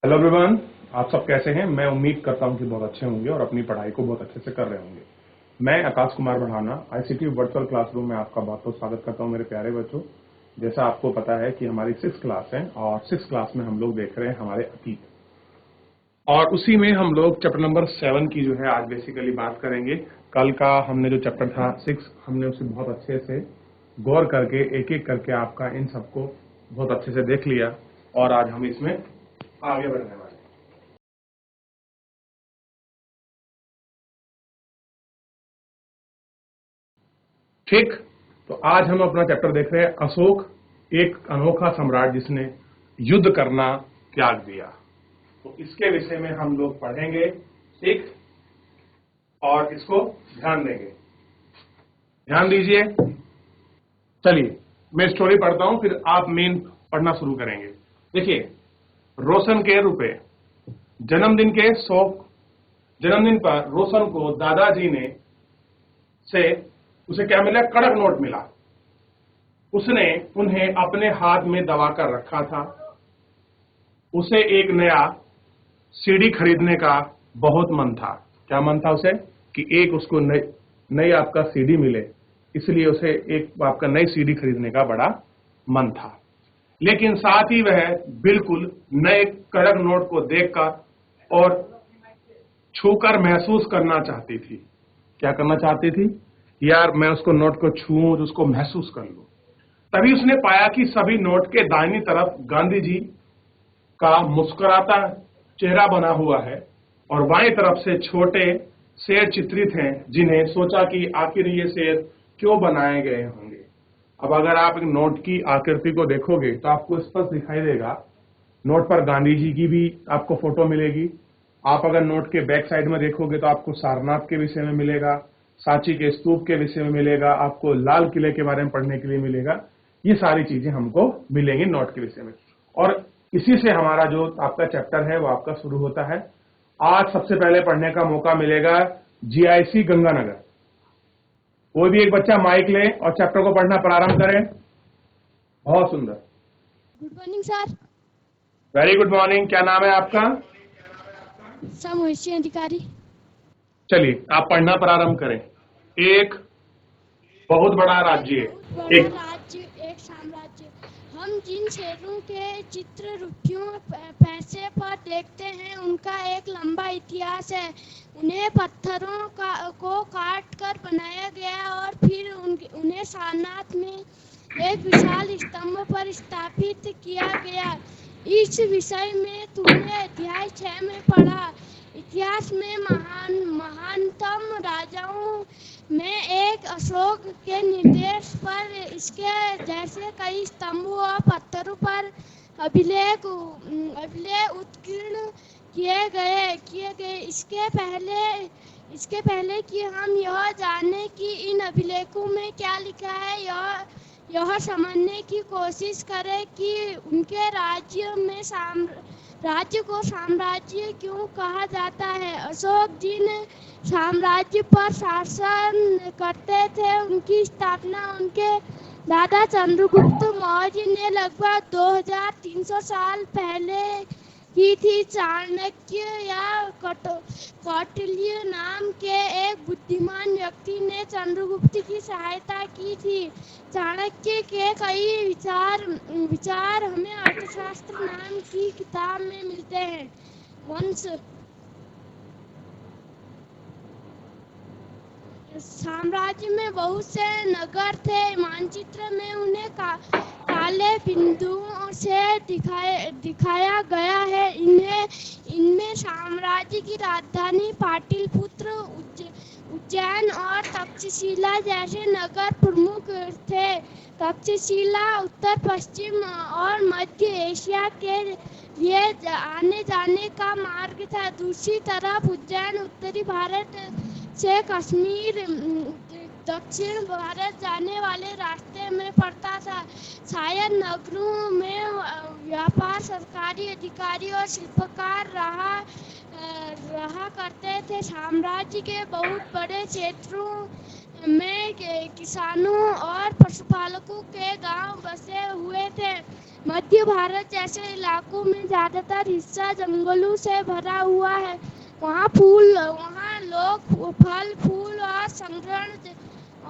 Hello everyone, आप सब कैसे हैं। मैं उम्मीद करता हूं कि बहुत अच्छे होंगे और अपनी पढ़ाई को बहुत अच्छे से कर रहे होंगे। मैं आकाश कुमार बढ़ाना आईसीटी वर्चुअल क्लासरूम में आपका बहुत बहुत स्वागत करता हूं मेरे प्यारे बच्चों। जैसा आपको पता है कि हमारी 6th क्लास है और 6th क्लास में हम लोग देख रहे हैं हमारे अतीत, और उसी में हम लोग चैप्टर नंबर 7 की जो है आज बेसिकली बात करेंगे। कल का हमने जो चैप्टर था 6, हमने उसे बहुत अच्छे से गौर करके एक एक करके आपका इन सबको बहुत अच्छे से देख लिया और आज हम इसमें आगे बढ़ने वाले हैं। ठीक, तो आज हम अपना चैप्टर देख रहे हैं अशोक, एक अनोखा सम्राट जिसने युद्ध करना त्याग दिया। तो इसके विषय में हम लोग पढ़ेंगे, ठीक, और इसको ध्यान देंगे। ध्यान दीजिए। चलिए मैं स्टोरी पढ़ता हूं, फिर आप मेन पढ़ना शुरू करेंगे। देखिए, रोशन के रुपए। जन्मदिन पर रोशन को दादाजी ने से उसे क्या मिला? कड़क नोट मिला। उसने उन्हें अपने हाथ में दबाकर रखा था। उसे एक नया सीडी खरीदने का बहुत मन था। क्या मन था उसे? कि एक उसको नई आपका सीडी मिले, इसलिए उसे एक आपका नई सीडी खरीदने का बड़ा मन था। लेकिन साथ ही वह बिल्कुल नए कड़क नोट को देखकर और छूकर महसूस करना चाहती थी। क्या करना चाहती थी? यार मैं उसको नोट को छूऊं, उसको महसूस कर लूं। तभी उसने पाया कि सभी नोट के दाहिनी तरफ गांधी जी का मुस्कुराता चेहरा बना हुआ है और बाईं तरफ से छोटे शेर चित्रित हैं, जिन्हें सोचा कि आखिर ये शेर क्यों बनाए गए होंगे। अब अगर आप एक नोट की आकृति को देखोगे तो आपको स्पष्ट दिखाई देगा। नोट पर गांधी जी की भी आपको फोटो मिलेगी। आप अगर नोट के बैक साइड में देखोगे तो आपको सारनाथ के विषय में मिलेगा, सांची के स्तूप के विषय में मिलेगा, आपको लाल किले के बारे में पढ़ने के लिए मिलेगा। ये सारी चीजें हमको मिलेंगी नोट के विषय में, और इसी से हमारा जो आपका चैप्टर है वो आपका शुरू होता है। आज सबसे पहले पढ़ने का मौका मिलेगा जीआईसी गंगानगर। कोई भी एक बच्चा माइक ले और चैप्टर को पढ़ना प्रारंभ करें। बहुत सुंदर। Good morning sir. Very good morning. क्या नाम है आपका? सर मोहिशी अधिकारी। चलिए आप पढ़ना प्रारंभ करें। एक बहुत बड़ा राज्य। बहुत बड़ा एक राज्य, एक साम्राज्य। हम जिन शेरों के चित्र रुपयों पैसे पर देखते हैं उनका एक लंबा इतिहास है। उन्हें पत्थरों को काट कर बनाया गया और फिर उन्हें सारनाथ में एक विशाल स्तंभ पर स्थापित किया गया। इस विषय में तुमने अध्याय 6 में पढ़ा। इतिहास में महानतम राजाओं में एक अशोक के निर्देश पर इसके जैसे कई स्तंभों और पत्थरों पर अभिलेख उत्कीर्ण किए गए। इसके पहले कि हम यह जाने कि इन अभिलेखों में क्या लिखा है, यह समझने की कोशिश करें कि उनके राज्य को साम्राज्य क्यों कहा जाता है। अशोक जिन साम्राज्य पर शासन करते थे उनकी स्थापना उनके दादा चंद्रगुप्त मौर्य ने लगभग 2300 साल पहले की थी। चाणक्य या कौटिल्य नाम के एक बुद्धिमान व्यक्ति ने चंद्रगुप्त की सहायता की थी। चाणक्य के कई विचार हमें अर्थशास्त्र नाम की किताब में मिलते हैं। वंश साम्राज्य में बहुत से नगर थे। मानचित्र में उन्हें काले बिंदुओं से दिखाया गया है। इनमें साम्राज्य की राजधानी पाटलिपुत्र, उज्जैन और तक्षशिला जैसे नगर प्रमुख थे। तक्षशिला उत्तर पश्चिम और मध्य एशिया के लिए आने जाने का मार्ग था। दूसरी तरफ उज्जैन उत्तरी भारत से कश्मीर दक्षिण भारत जाने वाले रास्ते में पड़ता था। शायद नगरों में व्यापार, सरकारी अधिकारी और शिल्पकार रहा करते थे। साम्राज्य के बहुत बड़े क्षेत्रों में किसानों और पशुपालकों के गांव बसे हुए थे। मध्य भारत जैसे इलाकों में ज्यादातर हिस्सा जंगलों से भरा हुआ है। वहाँ लोग फल फूल और संग्रहण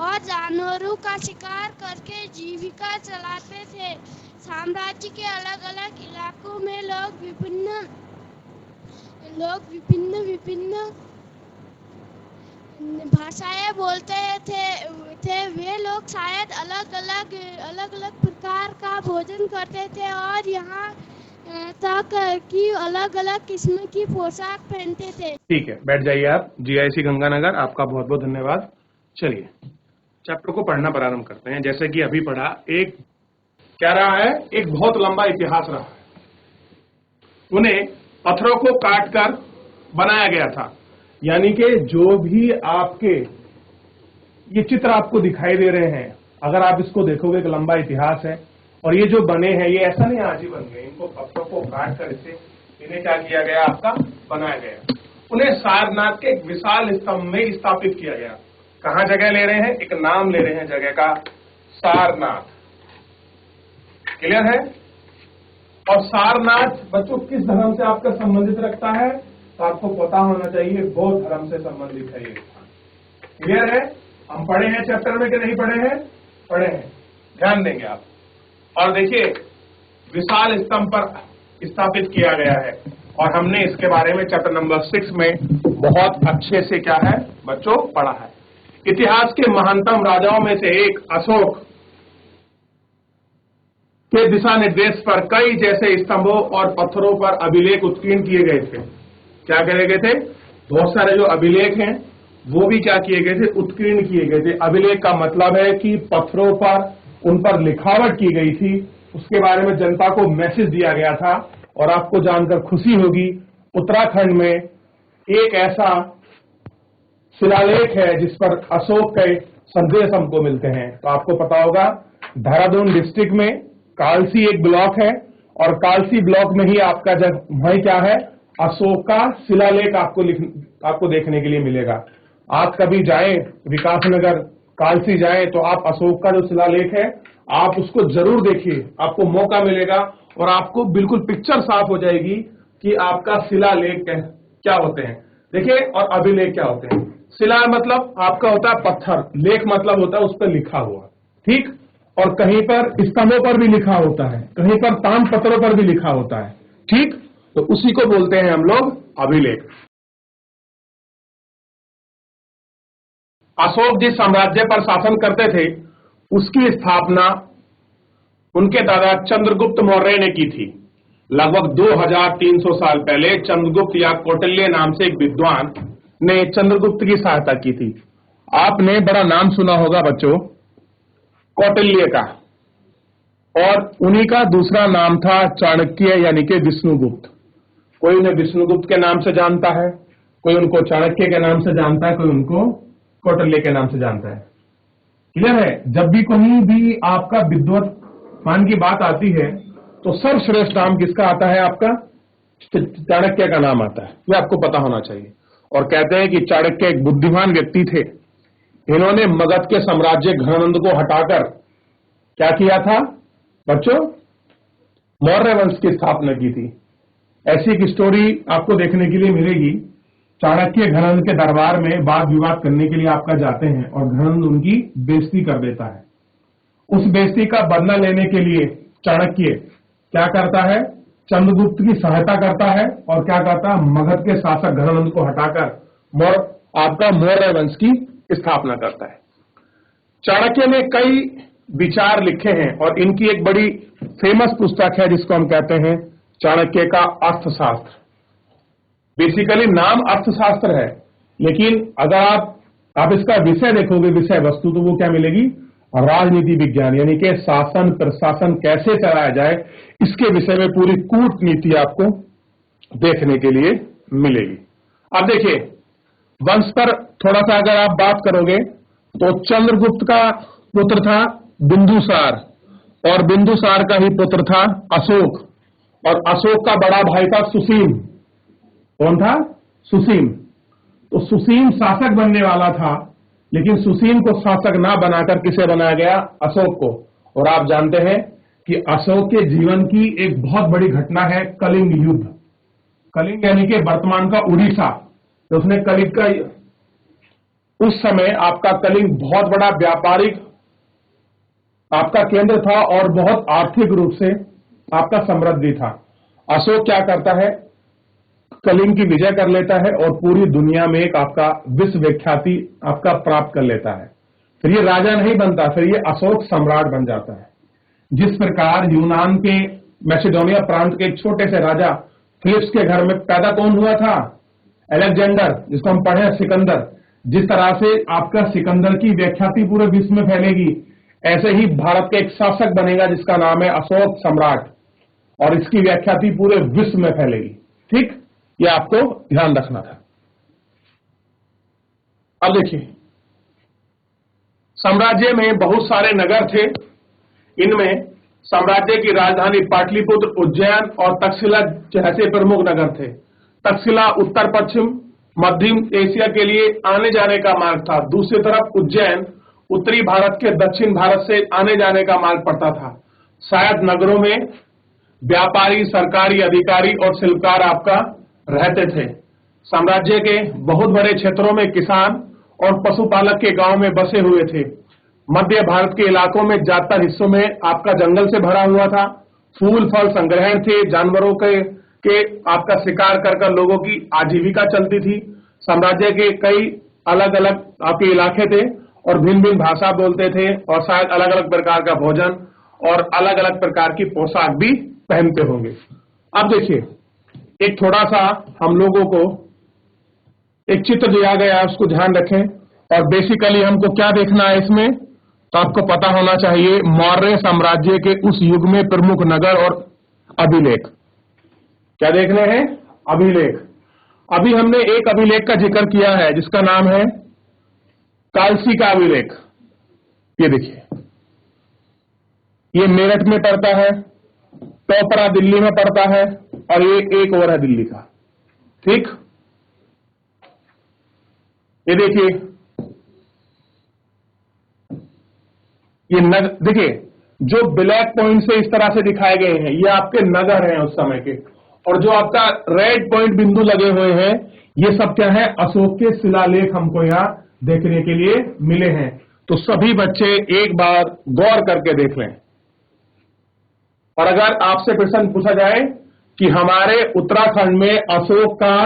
और जानवरों का शिकार करके जीविका चलाते थे। साम्राज्य के अलग अलग इलाकों में लोग विभिन्न भाषाएं बोलते थे। वे लोग शायद अलग अलग प्रकार का भोजन करते थे और यहाँ तक कि अलग अलग किस्म की पोशाक पहनते थे। ठीक है, बैठ जाइए आप। जीआईसी गंगानगर, आपका बहुत बहुत धन्यवाद। चलिए चैप्टर को पढ़ना प्रारंभ करते हैं। जैसे कि अभी पढ़ा, एक क्या रहा है, एक बहुत लंबा इतिहास रहा है। उन्हें पत्थरों को काटकर बनाया गया था, यानी कि जो भी आपके ये चित्र आपको दिखाई दे रहे हैं, अगर आप इसको देखोगे एक लंबा इतिहास है। और ये जो बने हैं, ये ऐसा नहीं आज ही बन गए, इनको पत्थरों को काट कर इन्हें क्या किया गया, आपका बनाया गया। उन्हें सारनाथ के एक विशाल स्तंभ में स्थापित किया गया। कहां जगह ले रहे हैं, एक नाम ले रहे हैं जगह का, सारनाथ। क्लियर है? और सारनाथ बच्चों किस धर्म से आपका संबंधित रखता है, तो आपको पता होना चाहिए बौद्ध धर्म से संबंधित है ये। क्लियर है? हम पढ़े हैं चैप्टर में कि नहीं पढ़े हैं? पढ़े हैं, ध्यान देंगे आप। और देखिए, विशाल स्तंभ पर स्थापित किया गया है और हमने इसके बारे में चैप्टर नंबर 6 में बहुत अच्छे से क्या है बच्चों पढ़ा है। इतिहास के महानतम राजाओं में से एक अशोक के दिशा निर्देश पर कई जैसे स्तंभों और पत्थरों पर अभिलेख उत्कीर्ण किए गए थे। क्या करे गए थे? बहुत सारे जो अभिलेख हैं वो भी क्या किए गए थे, उत्कीर्ण किए गए थे। अभिलेख का मतलब है कि पत्थरों पर उन पर लिखावट की गई थी, उसके बारे में जनता को मैसेज दिया गया था। और आपको जानकर खुशी होगी, उत्तराखंड में एक ऐसा शिलालेख है जिस पर अशोक के संदेश हमको मिलते हैं। तो आपको पता होगा, देहरादून डिस्ट्रिक्ट में कालसी एक ब्लॉक है और कालसी ब्लॉक में ही आपका जब वही क्या है, अशोक का शिलालेख आपको देखने के लिए मिलेगा। आप कभी जाएं विकासनगर कालसी जाएं तो आप अशोक का जो शिलालेख है आप उसको जरूर देखिए, आपको मौका मिलेगा और आपको बिल्कुल पिक्चर साफ हो जाएगी कि आपका शिलालेख क्या होते हैं। देखिए, और अभिलेख क्या होते हैं। शिला मतलब आपका होता है पत्थर, लेख मतलब होता है उस पर लिखा हुआ, ठीक। और कहीं पर स्तंभों पर भी लिखा होता है, कहीं पर ताम्रपत्रों पर भी लिखा होता है, ठीक। तो उसी को बोलते हैं हम लोग अभिलेख। अशोक जिस साम्राज्य पर शासन करते थे उसकी स्थापना उनके दादा चंद्रगुप्त मौर्य ने की थी। लगभग 2300 साल पहले चंद्रगुप्त या कौटिल्य नाम से एक विद्वान ने चंद्रगुप्त की सहायता की थी। आपने बड़ा नाम सुना होगा बच्चों कौटिल्य का, और उन्हीं का दूसरा नाम था चाणक्य यानी कि विष्णुगुप्त। कोई उन्हें विष्णुगुप्त के नाम से जानता है, कोई उनको चाणक्य के नाम से जानता है, कोई उनको कौटिल्य के नाम से जानता है। क्लियर है? जब भी कहीं भी आपका विद्वत्मान की बात आती है तो सर्वश्रेष्ठ नाम किसका आता है, आपका चाणक्य का नाम आता है, ये आपको पता होना चाहिए। और कहते हैं कि चाणक्य एक बुद्धिमान व्यक्ति थे। इन्होंने मगध के साम्राज्य घनंद को हटाकर क्या किया था बच्चों, मौर्य वंश की स्थापना की थी। ऐसी एक स्टोरी आपको देखने के लिए मिलेगी। चाणक्य घनंद के दरबार में वाद विवाद करने के लिए आपका जाते हैं और घनंद उनकी बेइज्जती कर देता है। उस बेइज्जती का बदला लेने के लिए चाणक्य क्या करता है, चंद्रगुप्त की सहायता करता है और क्या करता है, मगध के शासक घनंद को हटाकर आपका मौर्य वंश की स्थापना करता है। चाणक्य ने कई विचार लिखे हैं और इनकी एक बड़ी फेमस पुस्तक है जिसको हम कहते हैं चाणक्य का अर्थशास्त्र। बेसिकली नाम अर्थशास्त्र है, लेकिन अगर आप इसका विषय देखोगे, विषय वस्तु, तो वो क्या मिलेगी, राजनीति विज्ञान, यानी कि शासन प्रशासन कैसे चलाया जाए, इसके विषय में पूरी कूटनीति आपको देखने के लिए मिलेगी। अब देखिए, वंश पर थोड़ा सा अगर आप बात करोगे तो चंद्रगुप्त का पुत्र था बिंदुसार और बिंदुसार का ही पुत्र था अशोक, और अशोक का बड़ा भाई था सुसीम। कौन था? सुसीम। तो सुसीम शासक बनने वाला था, लेकिन सुसीम को शासक ना बनाकर किसे बनाया गया, अशोक को। और आप जानते हैं कि अशोक के जीवन की एक बहुत बड़ी घटना है कलिंग युद्ध। कलिंग यानी कि वर्तमान का उड़ीसा, तो उसने कलिंग का, उस समय आपका कलिंग बहुत बड़ा व्यापारिक आपका केंद्र था और बहुत आर्थिक रूप से आपका समृद्धि था। अशोक क्या करता है, कलिंग की विजय कर लेता है और पूरी दुनिया में एक आपका विश्व विख्याति आपका प्राप्त कर लेता है। फिर ये राजा नहीं बनता, फिर ये अशोक सम्राट बन जाता है। जिस प्रकार यूनान के मैसेडोनिया प्रांत के एक छोटे से राजा फिलिप्स के घर में पैदा कौन हुआ था, अलेक्जेंडर, जिसको हम पढ़े सिकंदर। जिस तरह से आपका सिकंदर की व्याख्याति पूरे विश्व में फैलेगी, ऐसे ही भारत का एक शासक बनेगा जिसका नाम है अशोक सम्राट, और इसकी व्याख्याति पूरे विश्व में फैलेगी। ठीक, ये आपको ध्यान रखना था। अब देखिए, साम्राज्य में बहुत सारे नगर थे। इनमें साम्राज्य की राजधानी पाटलिपुत्र, उज्जैन और तक्षशिला जैसे प्रमुख नगर थे। तक्षशिला उत्तर पश्चिम मध्य एशिया के लिए आने जाने का मार्ग था। दूसरी तरफ उज्जैन उत्तरी भारत के दक्षिण भारत से आने जाने का मार्ग पड़ता था। शायद नगरों में व्यापारी, सरकारी अधिकारी और शिल्पकार आपका रहते थे। साम्राज्य के बहुत बड़े क्षेत्रों में किसान और पशुपालक के गांव में बसे हुए थे। मध्य भारत के इलाकों में ज्यादातर हिस्सों में आपका जंगल से भरा हुआ था। फूल फल संग्रहण थे। जानवरों के आपका शिकार कर लोगों की आजीविका चलती थी। साम्राज्य के कई अलग अलग आपके इलाके थे और भिन्न भिन्न भाषा बोलते थे और शायद अलग अलग प्रकार का भोजन और अलग अलग प्रकार की पोशाक भी पहनते होंगे। अब देखिए, एक थोड़ा सा हम लोगों को एक चित्र दिया गया है, उसको ध्यान रखें। और बेसिकली हमको क्या देखना है इसमें, तो आपको पता होना चाहिए मौर्य साम्राज्य के उस युग में प्रमुख नगर और अभिलेख। क्या देखने हैं, अभिलेख। अभी हमने एक अभिलेख का जिक्र किया है जिसका नाम है कालसी का अभिलेख। ये देखिए, ये मेरठ में पड़ता है, टोपरा दिल्ली में पड़ता है, और ये एक और है दिल्ली का। ठीक, ये देखिए, ये नगर देखिए, जो ब्लैक पॉइंट से इस तरह से दिखाए गए हैं ये आपके नगर हैं उस समय के, और जो आपका रेड पॉइंट बिंदु लगे हुए हैं ये सब क्या है, अशोक के शिलालेख हमको यहाँ देखने के लिए मिले हैं। तो सभी बच्चे एक बार गौर करके देख लें। और अगर आपसे प्रश्न पूछा जाए कि हमारे उत्तराखंड में अशोक का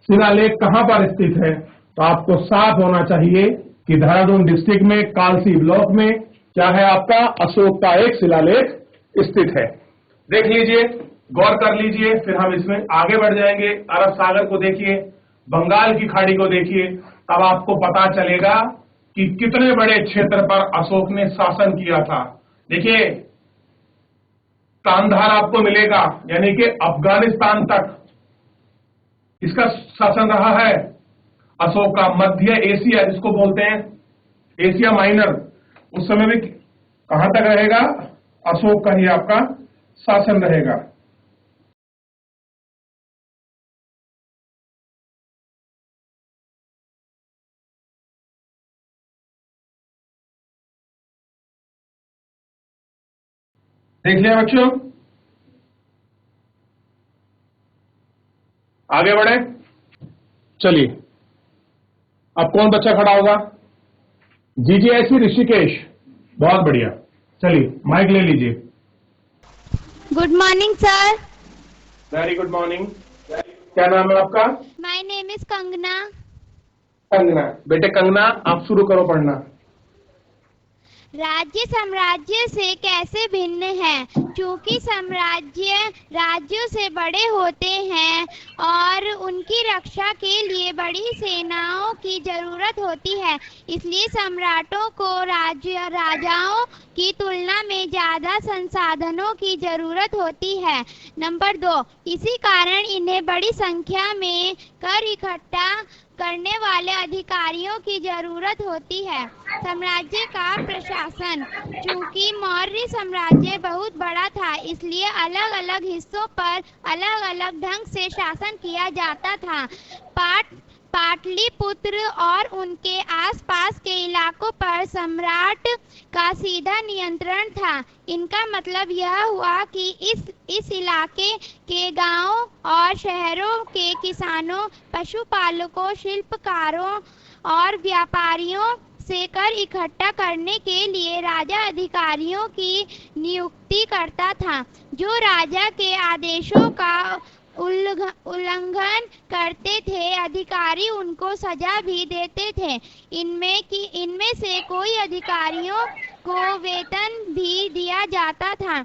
शिलालेख कहां पर स्थित है, तो आपको साफ होना चाहिए कि देहरादून डिस्ट्रिक्ट में कालसी ब्लॉक में क्या है, आपका अशोक का एक शिलालेख स्थित है। देख लीजिए, गौर कर लीजिए, फिर हम इसमें आगे बढ़ जाएंगे। अरब सागर को देखिए, बंगाल की खाड़ी को देखिए, तब आपको पता चलेगा कि कितने बड़े क्षेत्र पर अशोक ने शासन किया था। देखिए, कांधार आपको मिलेगा, यानी कि अफगानिस्तान तक इसका शासन रहा है अशोक का। मध्य एशिया जिसको बोलते हैं एशिया माइनर, उस समय भी कहां तक रहेगा, अशोक का ही आपका शासन रहेगा। देख लिया बच्चों, आगे बढ़े। चलिए, अब कौन बच्चा खड़ा होगा, जीजीएससी ऋषिकेश, बहुत बढ़िया। चलिए माइक ले लीजिए। Good morning sir. Very good morning. क्या नाम है आपका? My name is Kangana. Kangana, बेटे कंगना आप शुरू करो पढ़ना। राज्य साम्राज्य से कैसे भिन्न है? क्योंकि साम्राज्य राज्यों से बड़े होते हैं और उनकी रक्षा के लिए बड़ी सेनाओं की जरूरत होती है, इसलिए सम्राटों को राजाओं की तुलना में ज्यादा संसाधनों की जरूरत होती है। नंबर 2, इसी कारण इन्हें बड़ी संख्या में कर इकट्ठा करने वाले अधिकारियों की जरूरत होती है। साम्राज्य का प्रशासन, चूंकि मौर्य साम्राज्य बहुत बड़ा था इसलिए अलग अलग हिस्सों पर अलग अलग ढंग से शासन किया जाता था। पाटलिपुत्र और उनके आसपास के इलाकों पर सम्राट का सीधा नियंत्रण था। इनका मतलब यह हुआ कि इस इलाके के गांवों और शहरों के किसानों, पशुपालकों, शिल्पकारों और व्यापारियों से कर इकट्ठा करने के लिए राजा अधिकारियों की नियुक्ति करता था, जो राजा के आदेशों का उल्लंघन करते थे। अधिकारी उनको सजा भी देते थे। इनमें से कोई अधिकारियों को वेतन भी दिया जाता था।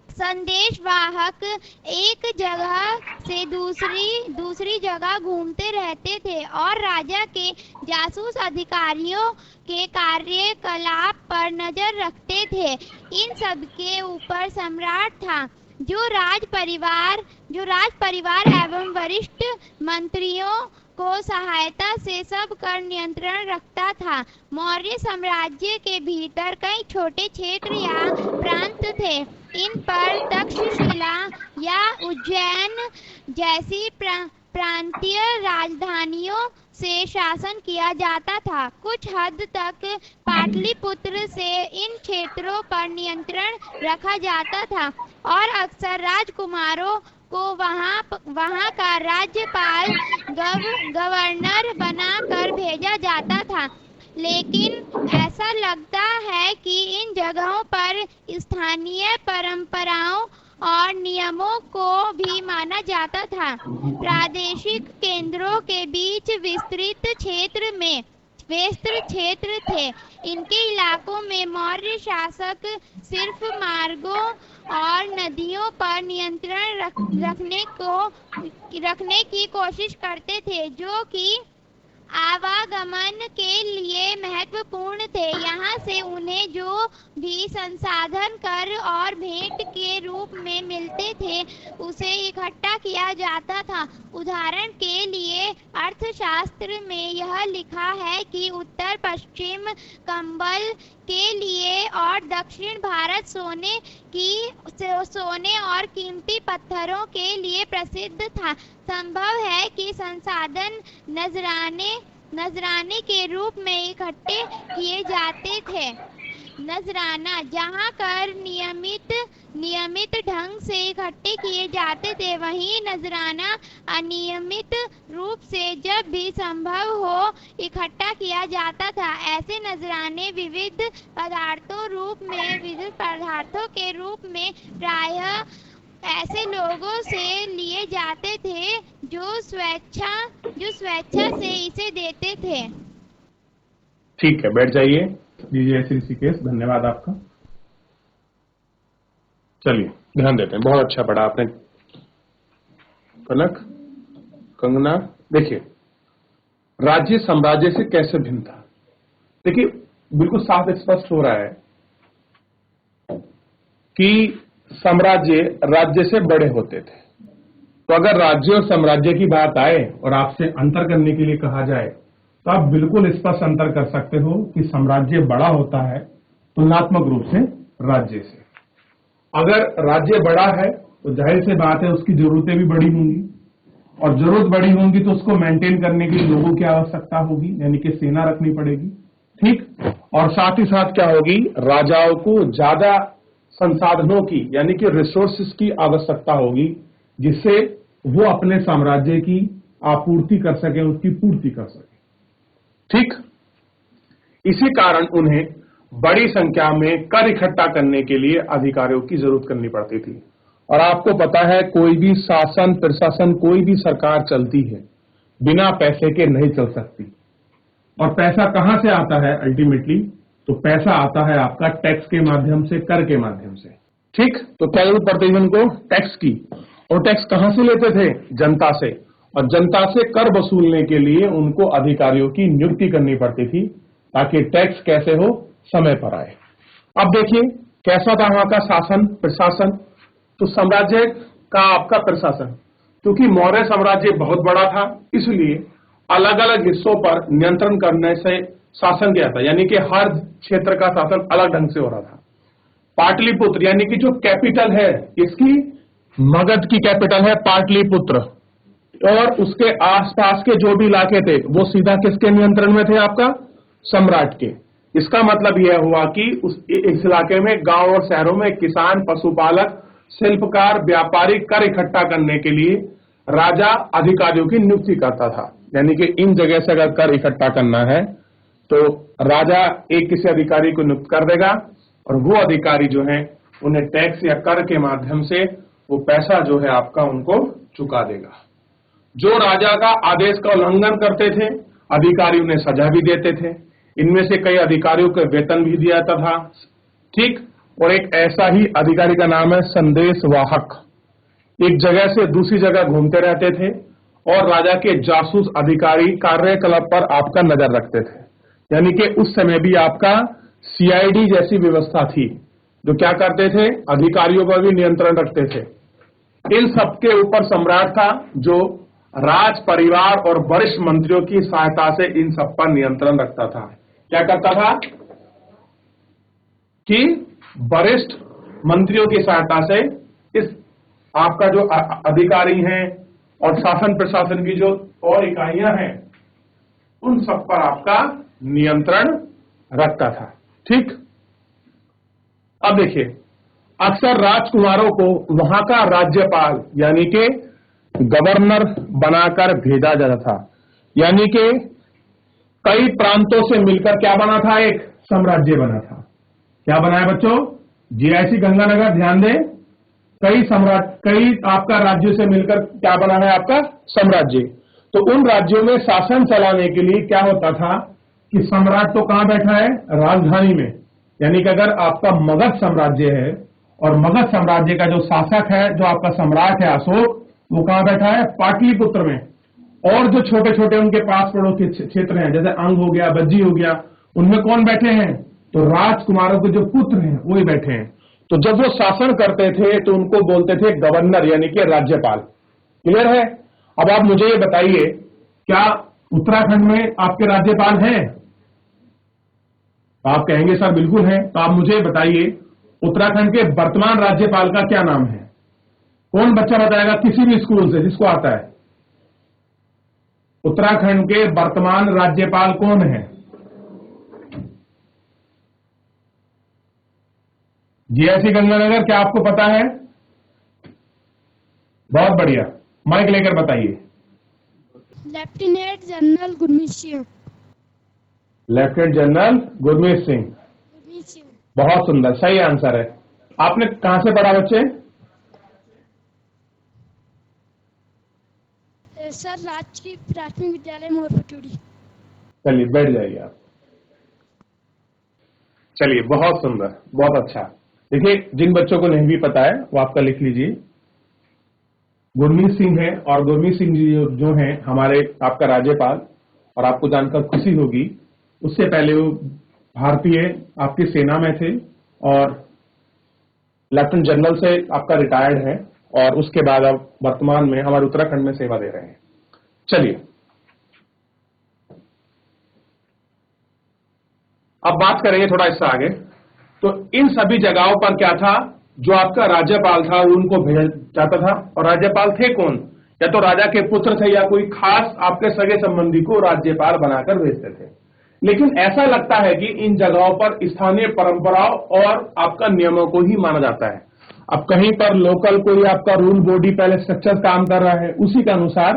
संदेशवाहक एक जगह से दूसरी जगह घूमते रहते थे और राजा के जासूस अधिकारियों के कार्यकलाप पर नजर रखते थे। इन सब के ऊपर सम्राट था, जो राज परिवार एवं वरिष्ठ मंत्रियों को सहायता से सब कर नियंत्रण रखता था। मौर्य साम्राज्य के भीतर कई छोटे क्षेत्र या प्रांत थे। इन पर तक्षशिला या उज्जैन जैसी प्रांतीय राजधानियों से शासन किया जाता था। कुछ हद तक पाटलिपुत्र से इन क्षेत्रों पर नियंत्रण रखा जाता था और अक्सर राजकुमारों को वहां का राज्यपाल गवर्नर बनाकर भेजा जाता था। लेकिन ऐसा लगता है कि इन जगहों पर स्थानीय परंपराओं और नियमों को भी माना जाता था। प्रादेशिक केंद्रों के बीच विस्तृत क्षेत्र थे। इनके इलाकों में मौर्य शासक सिर्फ मार्गों और नदियों पर नियंत्रण रखने की कोशिश करते थे, जो कि आवागमन के लिए महत्वपूर्ण थे। यहाँ से उन्हें जो भी संसाधन कर और भेंट के रूप में मिलते थे, उसे इकट्ठा किया जाता था। उदाहरण के लिए अर्थशास्त्र में यह लिखा है कि उत्तर पश्चिम कंबल के लिए और दक्षिण भारत सोने और कीमती पत्थरों के लिए प्रसिद्ध था। संभव है कि संसाधन नजराने के रूप में इकट्ठे किए जाते थे। नजराना जहाँ कर नियमित ढंग से इकट्ठे किए जाते थे, वहीं नजराना अनियमित रूप से जब भी संभव हो इकट्ठा किया जाता था। ऐसे नजराने विविध पदार्थों के रूप में प्रायः ऐसे लोगों से लिए जाते थे जो स्वेच्छा से इसे देते थे। ठीक है, बैठ जाइए। जी श्री ऋषिकेश, धन्यवाद आपका। चलिए ध्यान देते हैं। बहुत अच्छा पढ़ा आपने। कनक, कंगना, देखिए राज्य साम्राज्य से कैसे भिन्न था। देखिए बिल्कुल साफ स्पष्ट हो रहा है कि साम्राज्य राज्य से बड़े होते थे। तो अगर राज्य और साम्राज्य की बात आए और आपसे अंतर करने के लिए कहा जाए, तो आप बिल्कुल स्पष्ट अंतर कर सकते हो कि साम्राज्य बड़ा होता है तुलनात्मक रूप से राज्य से। अगर राज्य बड़ा है तो जाहिर सी बात है उसकी जरूरतें भी बड़ी होंगी, और जरूरत बड़ी होंगी तो उसको मेंटेन करने के लिए लोगों की आवश्यकता होगी, यानी कि सेना रखनी पड़ेगी। ठीक, और साथ ही साथ क्या होगी, राजाओं को ज्यादा संसाधनों की यानी कि रिसोर्सेस की आवश्यकता होगी, जिससे वो अपने साम्राज्य की आपूर्ति कर सके, उसकी पूर्ति कर सके। ठीक, इसी कारण उन्हें बड़ी संख्या में कर इकट्ठा करने के लिए अधिकारियों की जरूरत करनी पड़ती थी। और आपको पता है कोई भी शासन प्रशासन, कोई भी सरकार चलती है बिना पैसे के नहीं चल सकती। और पैसा कहां से आता है अल्टीमेटली, तो पैसा आता है आपका टैक्स के माध्यम से, कर के माध्यम से। ठीक, तो क्या जरूरत पड़ती है उनको, टैक्स की। और टैक्स कहां से लेते थे, जनता से। और जनता से कर वसूलने के लिए उनको अधिकारियों की नियुक्ति करनी पड़ती थी, ताकि टैक्स कैसे हो, समय पर आए। अब देखिए कैसा था वहां का शासन प्रशासन। तो साम्राज्य का आपका प्रशासन, क्योंकि मौर्य साम्राज्य बहुत बड़ा था, इसलिए अलग अलग हिस्सों पर नियंत्रण करने से शासन किया था, यानी कि हर क्षेत्र का शासन अलग ढंग से हो रहा था। पाटलिपुत्र यानी कि जो कैपिटल है इसकी, मगध की कैपिटल है पाटलिपुत्र, और उसके आसपास के जो भी इलाके थे वो सीधा किसके नियंत्रण में थे? आपका सम्राट के। इसका मतलब यह हुआ कि इस इलाके में गांव और शहरों में किसान, पशुपालक, शिल्पकार, व्यापारी कर इकट्ठा करने के लिए राजा अधिकारियों की नियुक्ति करता था। यानी कि इन जगह से अगर कर इकट्ठा करना है तो राजा एक किसी अधिकारी को नियुक्त कर देगा और वो अधिकारी जो है उन्हें टैक्स या कर के माध्यम से वो पैसा जो है आपका उनको चुका देगा। जो राजा का आदेश का उल्लंघन करते थे अधिकारी उन्हें सजा भी देते थे। इनमें से कई अधिकारियों को वेतन भी दिया जाता था। ठीक, और एक ऐसा ही अधिकारी का नाम है संदेशवाहक। एक जगह से दूसरी जगह घूमते रहते थे और राजा के जासूस अधिकारी कार्यकलाप पर आपका नजर रखते थे। यानी कि उस समय भी आपका सीआईडी जैसी व्यवस्था थी जो क्या करते थे? अधिकारियों पर भी नियंत्रण रखते थे। इन सबके ऊपर सम्राट था जो राज परिवार और वरिष्ठ मंत्रियों की सहायता से इन सब पर नियंत्रण रखता था। क्या करता था कि वरिष्ठ मंत्रियों की सहायता से इस आपका जो अधिकारी हैं और शासन प्रशासन की जो और इकाइयां हैं उन सब पर आपका नियंत्रण रखता था। ठीक, अब देखिए, अक्सर राजकुमारों को वहां का राज्यपाल यानी कि गवर्नर बनाकर भेजा जाता था। यानी कि कई प्रांतों से मिलकर क्या बना था? एक साम्राज्य बना था। क्या बना है बच्चों? जीआईसी गंगानगर, ध्यान दें, कई आपका राज्यों से मिलकर क्या बना है? आपका साम्राज्य। तो उन राज्यों में शासन चलाने के लिए क्या होता था कि सम्राट तो कहां बैठा है? राजधानी में। यानी कि अगर आपका मगध साम्राज्य है और मगध साम्राज्य का जो शासक है, जो आपका सम्राट है अशोक, वो कहां बैठा है? पाटलिपुत्र में। और जो छोटे छोटे उनके पास पड़ोसी क्षेत्र हैं जैसे अंग हो गया, बज्जी हो गया, उनमें कौन बैठे हैं? तो राजकुमारों के जो पुत्र हैं वो ही बैठे हैं। तो जब वो शासन करते थे तो उनको बोलते थे गवर्नर यानी कि राज्यपाल। क्लियर है? अब आप मुझे ये बताइए, क्या उत्तराखंड में आपके राज्यपाल हैं? आप कहेंगे सर बिल्कुल है। तो आप मुझे बताइए उत्तराखंड के वर्तमान राज्यपाल का क्या नाम है? कौन बच्चा बताएगा किसी भी स्कूल से जिसको आता है? उत्तराखंड के वर्तमान राज्यपाल कौन है? जीआईसी गंगानगर, क्या आपको पता है? बहुत बढ़िया, माइक लेकर बताइए। Lieutenant general Gurmeet Singh. Lieutenant general Gurmeet Singh. बहुत सुंदर, सही आंसर है। आपने कहां से पढ़ा बच्चे? सर राजकीय प्राथमिक विद्यालय मोरपटूरी। चलिए बैठ जाइए आप। चलिए, बहुत सुंदर, बहुत अच्छा। देखिए, जिन बच्चों को नहीं भी पता है वो आपका लिख लीजिए। गुरमीत सिंह है और गुरमीत सिंह जी जो हैं हमारे आपका राज्यपाल, और आपको जानकर खुशी होगी उससे पहले वो भारतीय आपकी सेना में थे और लेफ्टिनेंट जनरल से आपका रिटायर्ड है और उसके बाद अब वर्तमान में हमारे उत्तराखंड में सेवा दे रहे हैं। चलिए, अब बात करेंगे थोड़ा इससे आगे। तो इन सभी जगहों पर क्या था? जो आपका राज्यपाल था उनको भेजा जाता था। और राज्यपाल थे कौन? या तो राजा के पुत्र थे या कोई खास आपके सगे संबंधी को राज्यपाल बनाकर भेजते थे। लेकिन ऐसा लगता है कि इन जगहों पर स्थानीय परंपराओं और आपका नियमों को ही माना जाता है। अब कहीं पर लोकल कोई आपका रूल बॉडी पहले स्ट्रक्चर काम कर रहा है, उसी के अनुसार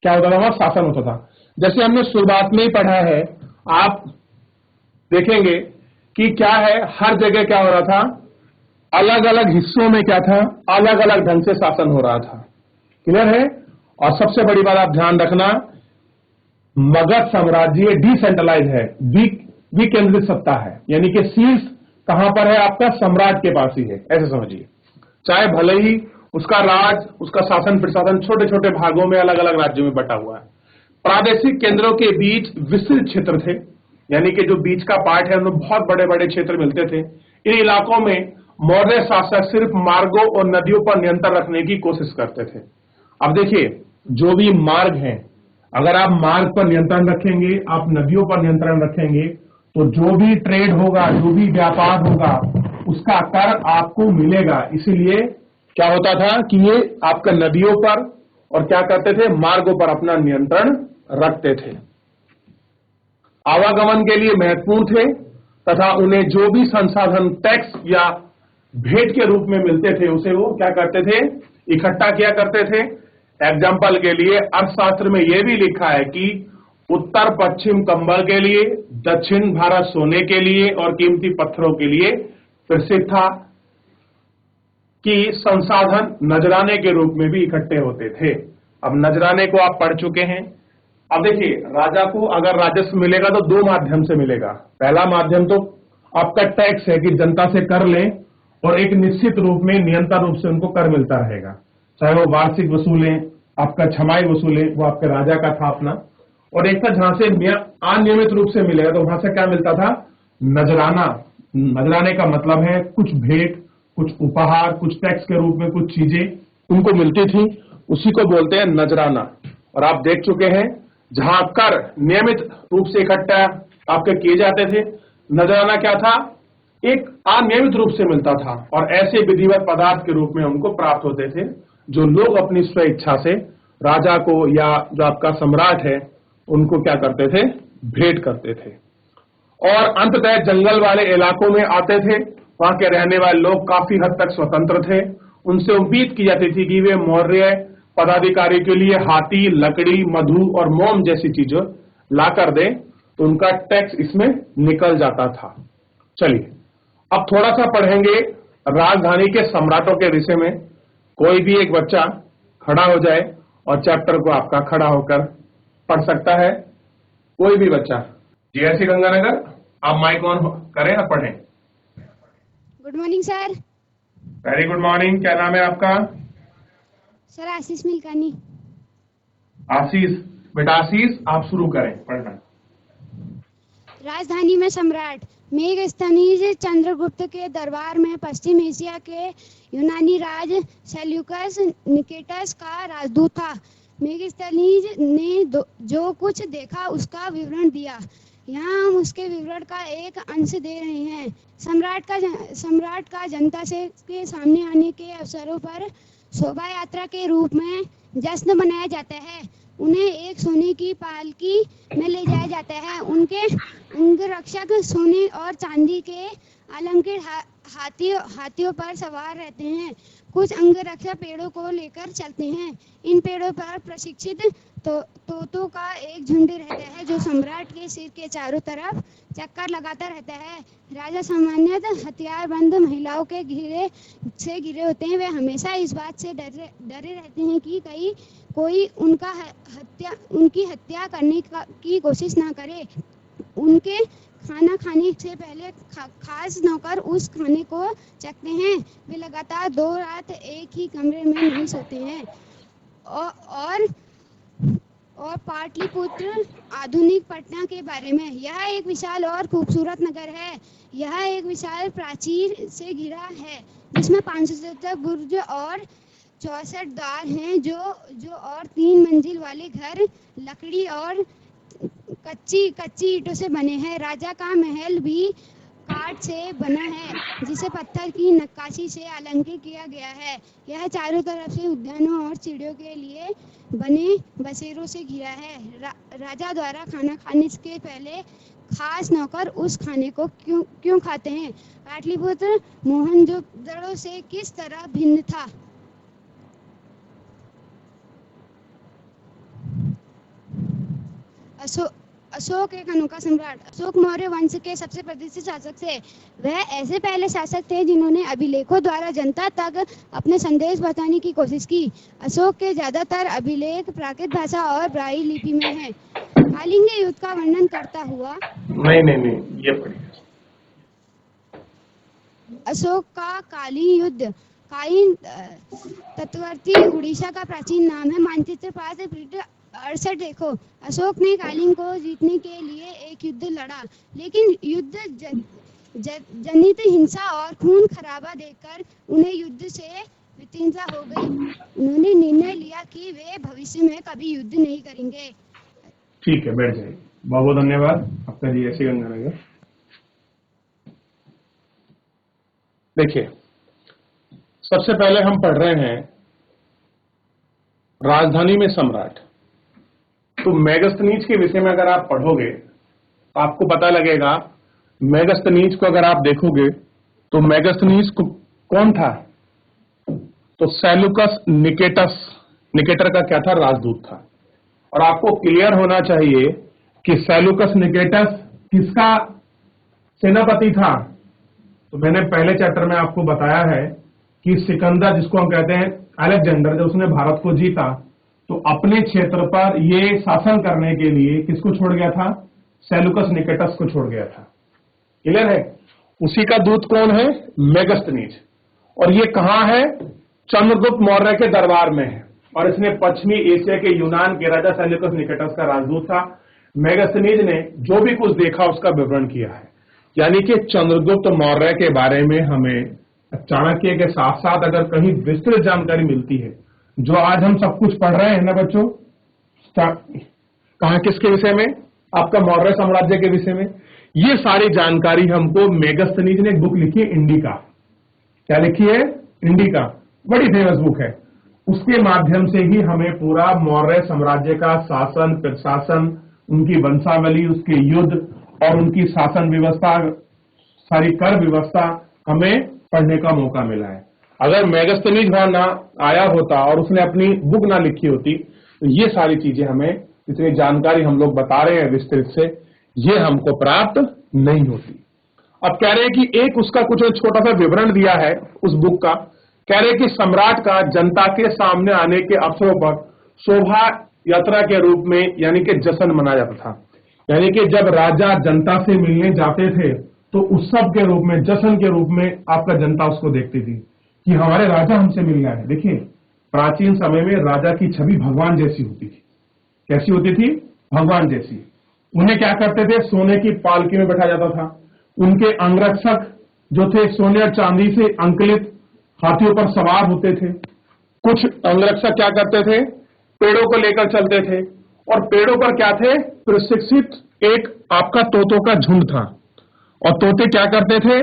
क्या होता था? वहां शासन होता था। जैसे हमने शुरुआत में ही पढ़ा है, आप देखेंगे कि क्या है, हर जगह क्या हो रहा था? अलग अलग हिस्सों में क्या था? अलग अलग ढंग से शासन हो रहा था। क्लियर है? और सबसे बड़ी बात आप ध्यान रखना, मगध साम्राज्य डिसेंट्रलाइज है, विकेंद्रित सत्ता है। यानी कि शीर्ष कहां पर है? आपका सम्राट के पास ही है, ऐसे समझिए। चाहे भले ही उसका राज, उसका शासन प्रशासन छोटे छोटे भागों में अलग अलग राज्यों में बटा हुआ है। प्रादेशिक केंद्रों के बीच विस्तृत क्षेत्र थे, यानी कि जो बीच का पार्ट है उनमें बहुत बड़े बड़े क्षेत्र मिलते थे। इन इलाकों में मौर्य शासक सिर्फ मार्गों और नदियों पर नियंत्रण रखने की कोशिश करते थे। अब देखिए, जो भी मार्ग हैं, अगर आप मार्ग पर नियंत्रण रखेंगे, आप नदियों पर नियंत्रण रखेंगे, तो जो भी ट्रेड होगा, जो भी व्यापार होगा, उसका कर आपको मिलेगा। इसीलिए क्या होता था कि ये आपका नदियों पर और क्या करते थे, मार्गों पर अपना नियंत्रण रखते थे। आवागमन के लिए महत्वपूर्ण थे तथा उन्हें जो भी संसाधन टैक्स या भेंट के रूप में मिलते थे उसे वो क्या करते थे, इकट्ठा किया करते थे। एग्जाम्पल के लिए अर्थशास्त्र में यह भी लिखा है कि उत्तर पश्चिम कंबल के लिए, दक्षिण भारत सोने के लिए और कीमती पत्थरों के लिए प्रसिद्ध था कि संसाधन नजराने के रूप में भी इकट्ठे होते थे। अब नजराने को आप पढ़ चुके हैं। अब देखिए, राजा को अगर राजस्व मिलेगा तो दो माध्यम से मिलेगा। पहला माध्यम तो आपका टैक्स है कि जनता से कर लें और एक निश्चित रूप में निरंतर रूप से उनको कर मिलता रहेगा, चाहे वो वार्षिक वसूलें, आपका छमाही वसूलें, वो आपके राजा का था अपना। और एक था जहां से अनियमित रूप से मिलेगा, तो वहां से क्या मिलता था, नजराना। नजराने का मतलब है कुछ भेंट, कुछ उपहार, कुछ टैक्स के रूप में कुछ चीजें उनको मिलती थी, उसी को बोलते हैं नजराना। और आप देख चुके हैं जहां कर नियमित रूप से इकट्ठा आपके किए जाते थे, नजराना क्या था, एक अनियमित रूप से मिलता था और ऐसे विधिवत पदार्थ के रूप में उनको प्राप्त होते थे, जो लोग अपनी स्व इच्छा से राजा को या जो आपका सम्राट है उनको क्या करते थे, भेंट करते थे। और अंततः जंगल वाले इलाकों में आते थे। वहां के रहने वाले लोग काफी हद तक स्वतंत्र थे। उनसे उम्मीद की जाती थी कि वे मौर्य पदाधिकारी के लिए हाथी, लकड़ी, मधु और मोम जैसी चीजें ला कर दे, तो उनका टैक्स इसमें निकल जाता था। चलिए अब थोड़ा सा पढ़ेंगे राजधानी के सम्राटों के विषय में। कोई भी एक बच्चा खड़ा हो जाए और चैप्टर को आपका खड़ा होकर पढ़ सकता है, कोई भी बच्चा। जीएससी गंगानगर, आप माइक ऑन करें और पढ़ें। Good morning sir. Very good morning. क्या नाम है आपका? सर आशीष मिल्कानी। आशीष। बेटा आशीष, आप शुरू करें पढ़ना। राजधानी में सम्राट। मेगस्थनीज चंद्रगुप्त के दरबार में पश्चिम एशिया के यूनानी राज सेल्यूकस निकेटस का राजदूत था। मेगस्थनीज ने जो कुछ देखा उसका विवरण दिया। यहाँ हम उसके विवरण का एक अंश दे रहे हैं। सम्राट का जनता से के सामने आने के अवसरों पर शोभा यात्रा के रूप में जश्न मनाया जाता है। उन्हें एक सोने की पालकी में ले जाया जाता है। उनके अंगरक्षक सोने और चांदी के अलंकृत हाथियों पर सवार रहते हैं। कुछ अंगरक्षक पेड़ों को लेकर चलते हैं। इन पेड़ों पर प्रशिक्षित तोतों का एक झुंड रहता है जो सम्राट के सिर के चारों तरफ चक्कर लगाता रहता है। राजा सामान्यतः हथियारबंद महिलाओं के घिरे होते हैं। वे हमेशा इस बात से डरे रहते हैं कि कोई उनकी हत्या करने की कोशिश ना करे। उनके खाना खाने से पहले खास नौकर उस खाने को चखते हैं। वे लगातार 2 रात एक ही कमरे में नहीं सोते हैं। और पाटलिपुत्र आधुनिक पटना के बारे में, यह एक विशाल और खूबसूरत नगर है। यह एक विशाल प्राचीर से घिरा है जिसमें 570 बुर्ज और 64 द्वार हैं जो और 3 मंजिल वाले घर लकड़ी और कच्ची ईंटों से बने हैं। राजा का महल भी काठ से बना है जिसे पत्थर की नक्काशी से अलंकृत किया गया है। यह चारों तरफ से उद्यानों और चिड़ियों के लिए बने बसेरों से घिरा है। राजा द्वारा खाना खाने के पहले खास नौकर उस खाने को क्यों खाते हैं? पाटलिपुत्र मोहनजोदड़ो से किस तरह भिन्न था? अशोक एक अनोखा सम्राट। अशोक मौर्य वंश के सबसे प्रतिष्ठित शासक थे। वह ऐसे पहले शासक थे जिन्होंने अभिलेखों द्वारा जनता तक अपने संदेश पहुंचाने की कोशिश की। अशोक के ज्यादातर अभिलेख प्राकृत भाषा और ब्राह्मी लिपि में हैं। कलिंग युद्ध का वर्णन करता हुआ नहीं, ये पढ़िए। अशोक का कालीन युद्ध। कालीन तटवर्ती उड़ीसा का प्राचीन नाम है। मानचित्र 568 देखो। अशोक ने कालिंग को जीतने के लिए एक युद्ध लड़ा, लेकिन युद्ध जनित हिंसा और खून खराबा देखकर उन्हें युद्ध से वितृष्णा हो गई। उन्होंने निर्णय लिया कि वे भविष्य में कभी युद्ध नहीं करेंगे। ठीक है, बैठ जाइए। बहुत बहुत धन्यवाद आपका जीएससी गंगानगर। देखिए, सबसे पहले हम पढ़ रहे हैं राजधानी में सम्राट। तो मेगास्थनीज के विषय में अगर आप पढ़ोगे तो आपको पता लगेगा, मेगास्थनीज को अगर आप देखोगे तो मेगास्थनीज कौन था? तो सेल्यूकस निकेटर का क्या था? राजदूत था। और आपको क्लियर होना चाहिए कि सेल्यूकस निकेटस किसका सेनापति था? तो मैंने पहले चैप्टर में आपको बताया है कि सिकंदर, जिसको हम कहते हैं अलेक्जेंडर, जब उसने भारत को जीता तो अपने क्षेत्र पर ये शासन करने के लिए किसको छोड़ गया था? सेल्यूकस निकेटस को छोड़ गया था। क्लियर है? उसी का दूत कौन है? मेगास्थनीज। और ये कहां है? चंद्रगुप्त मौर्य के दरबार में है। और इसने पश्चिमी एशिया के यूनान के राजा सेल्यूकस निकेटस का राजदूत था। मेगास्थनीज ने जो भी कुछ देखा उसका विवरण किया है। यानी कि चंद्रगुप्त मौर्य के बारे में हमें चाणक्य के साथ साथ अगर कहीं विस्तृत जानकारी मिलती है, जो आज हम सब कुछ पढ़ रहे हैं ना बच्चों, कहां किसके विषय में? आपका मौर्य साम्राज्य के विषय में। ये सारी जानकारी हमको मेगास्थनीज ने एक बुक लिखी है, इंडिका। क्या लिखी है? इंडिका। बड़ी फेमस बुक है। उसके माध्यम से ही हमें पूरा मौर्य साम्राज्य का शासन, प्रशासन, उनकी वंशावली, उसके युद्ध और उनकी शासन व्यवस्था, सारी कर व्यवस्था हमें पढ़ने का मौका मिला है। अगर मेगास्थनीज वहां ना आया होता और उसने अपनी बुक ना लिखी होती तो ये सारी चीजें हमें, इतनी जानकारी हम लोग बता रहे हैं विस्तृत से, ये हमको प्राप्त नहीं होती। अब कह रहे हैं कि एक उसका कुछ छोटा सा विवरण दिया है उस बुक का। कह रहे हैं कि सम्राट का जनता के सामने आने के अवसरों पर शोभा यात्रा के रूप में यानी कि जश्न मनाया जाता था। यानी कि जब राजा जनता से मिलने जाते थे तो उत्सव के रूप में, जश्न के रूप में आपका जनता उसको देखती थी कि हमारे राजा हमसे मिल रहा है। देखिए, प्राचीन समय में राजा की छवि भगवान जैसी होती थी। कैसी होती थी? भगवान जैसी। उन्हें क्या करते थे? सोने की पालकी में बैठा जाता था। उनके अंगरक्षक जो थे सोने और चांदी से अंकलित हाथियों पर सवार होते थे। कुछ अंगरक्षक क्या करते थे? पेड़ों को लेकर चलते थे। और पेड़ों पर क्या थे? प्रशिक्षित एक आपका तोतों का झुंड था। और तोते क्या करते थे?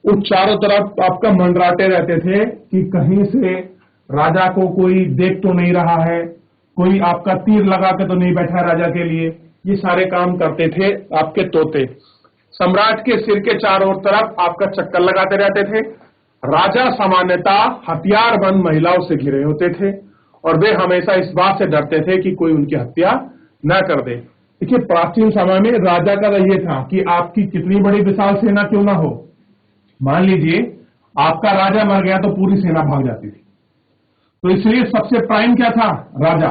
वो चारों तरफ आपका मंडराते रहते थे कि कहीं से राजा को कोई देख तो नहीं रहा है, कोई आपका तीर लगा के तो नहीं बैठा है राजा के लिए। ये सारे काम करते थे आपके तोते। सम्राट के सिर के चारों तरफ आपका चक्कर लगाते रहते थे। राजा सामान्यतः हथियारबंद महिलाओं से घिरे होते थे और वे हमेशा इस बात से डरते थे कि कोई उनकी हत्या न कर दे। देखिए, प्राचीन समय में राजा का यह था कि आपकी कितनी बड़ी विशाल सेना क्यों ना हो, मान लीजिए आपका राजा मर गया तो पूरी सेना भाग जाती थी। तो इसलिए सबसे प्राइम क्या था? राजा।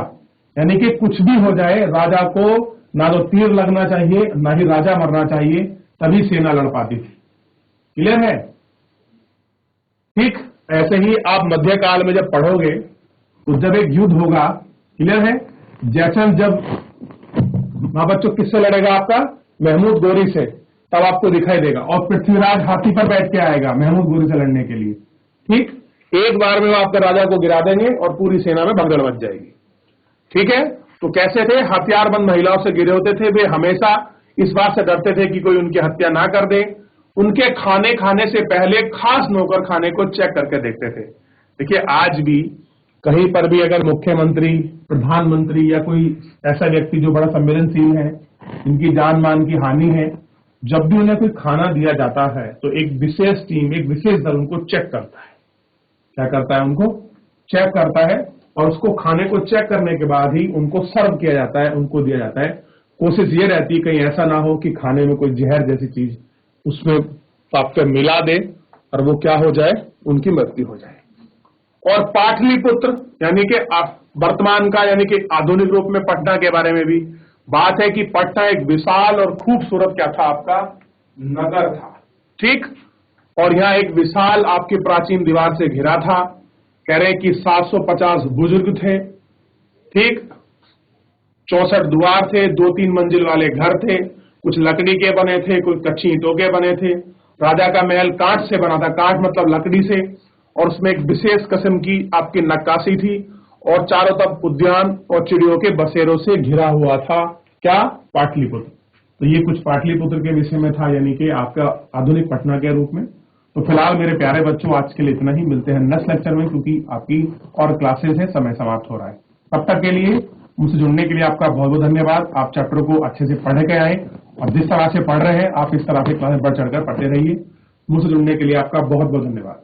यानी कि कुछ भी हो जाए, राजा को ना तो तीर लगना चाहिए ना ही राजा मरना चाहिए, तभी सेना लड़ पाती थी। क्लियर है? ठीक ऐसे ही आप मध्यकाल में जब पढ़ोगे तो जब एक युद्ध होगा, क्लियर है, जैसन जब बच्चों किससे लड़ेगा? आपका महमूद गोरी से, तब आपको दिखाई देगा। और पृथ्वीराज हाथी पर बैठ के आएगा महमूद गोरी से लड़ने के लिए। ठीक, एक बार में वो आपके राजा को गिरा देंगे और पूरी सेना में भगदड़ मच जाएगी। ठीक है? तो कैसे थे? हथियारबंद महिलाओं से घिरे होते थे। वे हमेशा इस बात से डरते थे कि कोई उनकी हत्या ना कर दे। उनके खाने से पहले खास नौकर खाने को चेक करके देखते थे। देखिए, आज भी कहीं पर भी अगर मुख्यमंत्री, प्रधानमंत्री या कोई ऐसा व्यक्ति जो बड़ा संवेदनशील है, इनकी जान मान की हानि है, जब भी उन्हें कोई खाना दिया जाता है तो एक विशेष टीम, एक विशेष दल उनको चेक करता है। क्या करता है? उनको चेक करता है और उसको खाने को चेक करने के बाद ही उनको सर्व किया जाता है, उनको दिया जाता है। कोशिश ये रहती है कहीं ऐसा ना हो कि खाने में कोई जहर जैसी चीज उसमें आपके मिला दे और वो क्या हो जाए, उनकी मृत्यु हो जाए। और पाटलिपुत्र यानी कि वर्तमान का यानी कि आधुनिक रूप में पटना के बारे में भी बात है कि पटना एक विशाल और खूबसूरत क्या था? आपका नगर था। ठीक, और यहाँ एक विशाल आपकी प्राचीन दीवार से घिरा था। कह रहे हैं कि 750 बुजुर्ग थे। ठीक, 64 द्वार थे, 2-3 मंजिल वाले घर थे, कुछ लकड़ी के बने थे, कुछ कच्ची ईंटों के बने थे। राजा का महल काठ से बना था, काठ मतलब लकड़ी से, और उसमें एक विशेष किस्म की आपकी नक्काशी थी और चारों तरफ उद्यान और चिड़ियों के बसेरों से घिरा हुआ था। क्या? पाटलिपुत्र। तो ये कुछ पाटलिपुत्र के विषय में था, यानी कि आपका आधुनिक पटना के रूप में। तो फिलहाल मेरे प्यारे बच्चों, आज के लिए इतना ही। मिलते हैं नेक्स्ट लेक्चर में, क्योंकि आपकी और क्लासेस है, समय समाप्त हो रहा है। तब तक के लिए मुझसे जुड़ने के लिए आपका बहुत बहुत धन्यवाद। आप चैप्टर को अच्छे से पढ़ के आए और जिस तरह से पढ़ रहे हैं आप इस तरह से क्लास में बढ़ चढ़कर पढ़ते रहिए। मुझसे जुड़ने के लिए आपका बहुत बहुत धन्यवाद।